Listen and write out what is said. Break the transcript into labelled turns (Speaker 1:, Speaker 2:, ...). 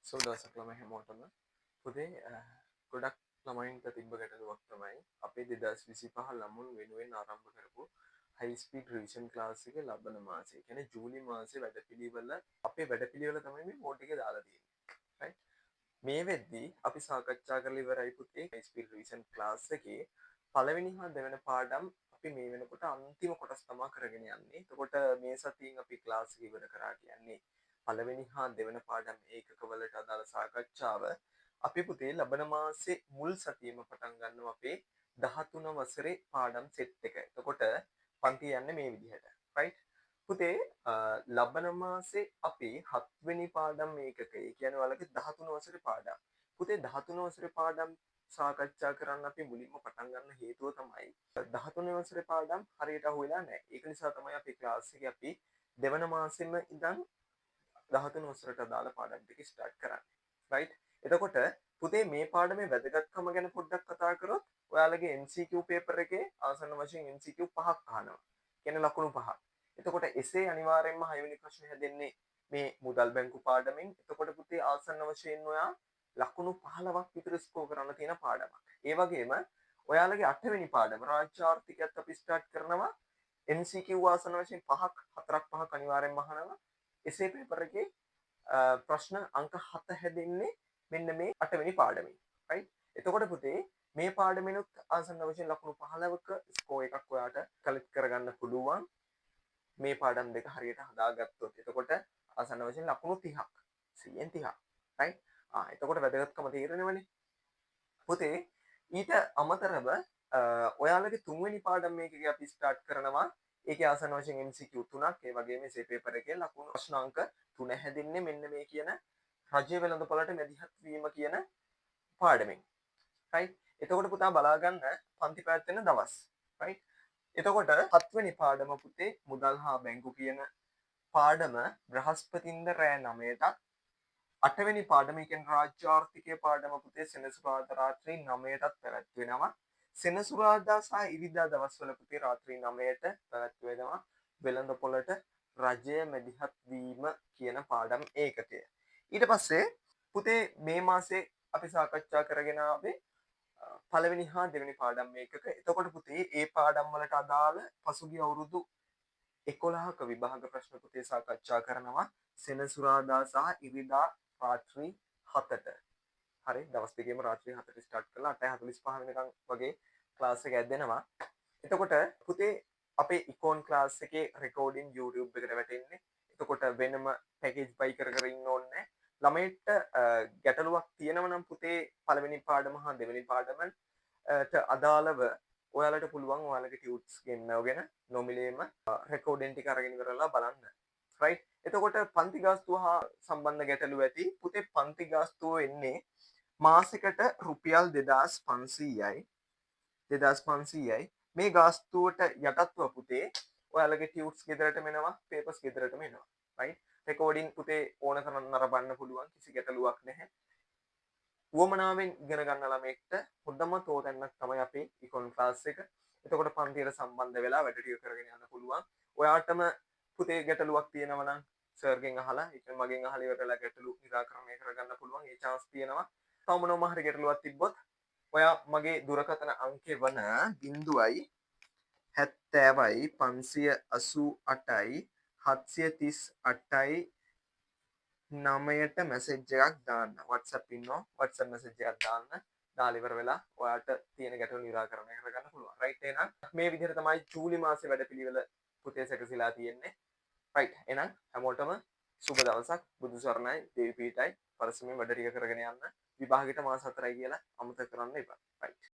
Speaker 1: සුබදවසක් ළමයි හැමෝටම. පුතේ ගොඩක් ළමයින්ට තිබ්බ ගැටලුවක් තමයි අපේ 2025 ළමුන් වෙනුවෙන් ආරම්භ කරපු හයි ස්පීඩ් රිවිෂන් ක්ලාස් එක ලබන මාසේ. කියන්නේ ජූලි මාසේ වැඩපිළිවෙල අපේ වැඩපිළිවෙල තමයි මේ බෝඩ් එකේ දාලා තියෙන්නේ. right? මේ වෙද්දී අපි සාකච්ඡා කරලා ඉවරයි පුතේ හයි ස්පීඩ් රිවිෂන් ක්ලාස් එකේ පළවෙනි හා දෙවෙනි පාඩම් අපි මේ වෙනකොට අන්තිම කොටස් තමයි කරගෙන යන්නේ. එතකොට මේ සතියෙන් අපි ක්ලාස් එක ඉවර කරා කියන්නේ පළවෙනි හා දෙවන පාඩම් ඒකකවලට අදාළ සාකච්ඡාව අපි පුතේ ලබන මාසේ මුල් සතියෙම පටන් ගන්නවා අපේ 13 වසරේ පාඩම් සෙට් එක. එතකොට පන්ති යන්නේ මේ විදිහට. right? පුතේ ලබන මාසේ අපි 7 වෙනි පාඩම් ඒකකය. ඒ කියන්නේ ඔයාලගේ 13 වසරේ පාඩම්. පුතේ 13 වසරේ පාඩම් සාකච්ඡා කරන්න අපි මුලින්ම පටන් ගන්න හේතුව තමයි 13 වසරේ පාඩම් හරියට අහුවෙලා නැහැ. ඒක නිසා තමයි අපි ක්ලාස් එකේ අපි දෙවන මාසෙම ඉඳන් 13 වසරට අදාළ පාඩම් ටික ස්ටාර්ට් කරන්නේ. right? එතකොට පුතේ මේ පාඩමේ වැදගත්කම ගැන පොඩ්ඩක් කතා කරොත් ඔයාලගේ MCQ පේපර් එකේ ආසන්න වශයෙන් MCQ 5ක් අහනවා. කියන්නේ ලකුණු 5ක්. එතකොට එසේ අනිවාර්යයෙන්ම 6 වෙනි ප්‍රශ්නේ හැදෙන්නේ මේ මුදල් බැංකු පාඩමෙන්. එතකොට පුතේ ආසන්න වශයෙන් ඔයා ලකුණු 15ක් විතර ස්කෝර් කරන්න තියෙන පාඩමක්. ඒ වගේම ඔයාලගේ 8 වෙනි පාඩම රාජ්‍ය ආර්ථිකයත් අපි ස්ටාර්ට් කරනවා. MCQ ආසන්න වශයෙන් 4ක් 5ක් අනිවාර්යයෙන්ම අහනවා. එසේ පේපර් එකේ ප්‍රශ්න අංක 7 හැදෙන්නේ මෙන්න මේ 8 වෙනි පාඩමෙන්. right? එතකොට පුතේ මේ පාඩමෙනුත් ආසන්න වශයෙන් ලකුණු 15ක ස්කෝර් එකක් ඔයාට කලෙක්ට් කරගන්න පුළුවන්. මේ පාඩම් දෙක හරියට හදාගත්තොත්. එතකොට ආසන්න වශයෙන් ලකුණු 30ක්. 100න් 30ක්. right? එතකොට වැදගත්කම තේරෙනවනේ. පුතේ ඊට අමතරව ඔයාලගේ 3 වෙනි පාඩම් මේකේ අපි ස්ටාර්ට් කරනවා. ඒකේ ආසන්න වශයෙන් MCQ 3ක් ඒ වගේම මේ පේපර් එකේ ලකුණු ප්‍රශ්න අංක 3 හැදින්නේ මෙන්න මේ කියන රජ්‍ය වෙළඳපොළට මැදිහත් වීම කියන පාඩමෙන්. right? එතකොට පුතා බලා ගන්න පන්ති පැවැත්වෙන දවස්. right? එතකොට 7 වෙනි පාඩම පුතේ මුදල් හා බැංකු කියන පාඩම බ්‍රහස්පතින්ද රෑ 9ටත් 8 වෙනි පාඩම කියන්නේ රාජ්‍ය ආර්ථිකයේ පාඩම පුතේ සෙනසුරාදා රාත්‍රී 9ටත් පැවැත්වෙනවා. සෙනසුරාදා සහ ඉරිදා දවස්වල පුතේ රාත්‍රී 9ට පැවැත්වෙනවා වෙළඳපොළට රජය මැදිහත් වීම කියන පාඩම් ඒකකය. ඊට පස්සේ පුතේ මේ මාසේ අපි සාකච්ඡා කරගෙන ආවේ පළවෙනි හා දෙවෙනි පාඩම් ඒකක. එතකොට පුතේ ඒ පාඩම් වලට අදාළ පසුගිය අවුරුදු 11ක විභාග ප්‍රශ්න පුතේ සාකච්ඡා කරනවා සෙනසුරාදා සහ ඉරිදා රාත්‍රී 7ට. හරි දවස් දෙකේම රාත්‍රී 7ට ස්ටාර්ට් කරලා 8:45 වෙනකන් වගේ ක්ලාස් එක ඇදෙනවා. එතකොට පුතේ අපේ ඉකෝන් ක්ලාස් එකේ රෙකෝඩින් YouTube එකට වැටෙන්නේ. එතකොට වෙනම පැකේජ් බයි කර කර ඉන්න ඕනේ නැහැ. ළමයින්ට ගැටලුවක් තියෙනවා නම් පුතේ පළවෙනි පාඩම හා දෙවෙනි පාඩමට අදාළව ඔයාලට පුළුවන් ඔයාලගේ ටියුට්ස් ගෙන්නවගෙන නොමිලේම රෙකෝඩින් ටික අරගෙන ඉවරලා බලන්න. right? එතකොට පන්ති ගාස්තුව හා සම්බන්ධ ගැටලුව ඇති. පුතේ පන්ති ගාස්තුව එන්නේ මාසෙකට රුපියල් 2500යි 2500යි මේ ගාස්තුවට යටත්ව පුතේ ඔයාලගේ ටියුට්ස් ගෙදරටම එනවා පේපර්ස් ගෙදරටම එනවා right රෙකෝඩින් පුතේ ඕන තරම් නරඹන්න පුළුවන් කිසි ගැටලුවක් නැහැ උවමනාවෙන් ඉගෙන ගන්න ළමයෙක්ට හොඳම තෝතැන්නක් තමයි අපේ ඉකොන් ක්ලාස් එක. එතකොට පන්තියට සම්බන්ධ වෙලා වැඩ ටික කරගෙන යන්න පුළුවන්. ඔයාටම පුතේ ගැටලුවක් තියෙනවා නම් සර්ගෙන් අහලා ඒ කියන්නේ මගෙන් අහලා ඉවරලා ගැටලු නිරාකරණය කරගන්න පුළුවන්. ඒ chance තියෙනවා. තව මොනවම හරි ගැටලුවක් තිබ්බොත් ඔයා මගේ දුරකථන අංකය වන 0යි 70යි 588යි 738යි 9ට මැසේජ් එකක් දාන්න. WhatsApp ඉන්නවා. WhatsApp මැසේජ් එකක් දාන්න. දාලා ඉවර වෙලා ඔයාට තියෙන ගැටලු නිරාකරණය කරගන්න පුළුවන්. right එහෙනම් මේ විදිහට තමයි ජූලි මාසේ වැඩපිළිවෙල පුතේ සැකසීලා තියෙන්නේ. right එහෙනම් හැමෝටම සුබ දවසක්. බුදු සරණයි දේවි පීඨයි පරිස්සමෙන් වැඩ ටික කරගෙන යන්න. විභාගෙට මාස 4යි කියලා අමතක කරන්න එපා. right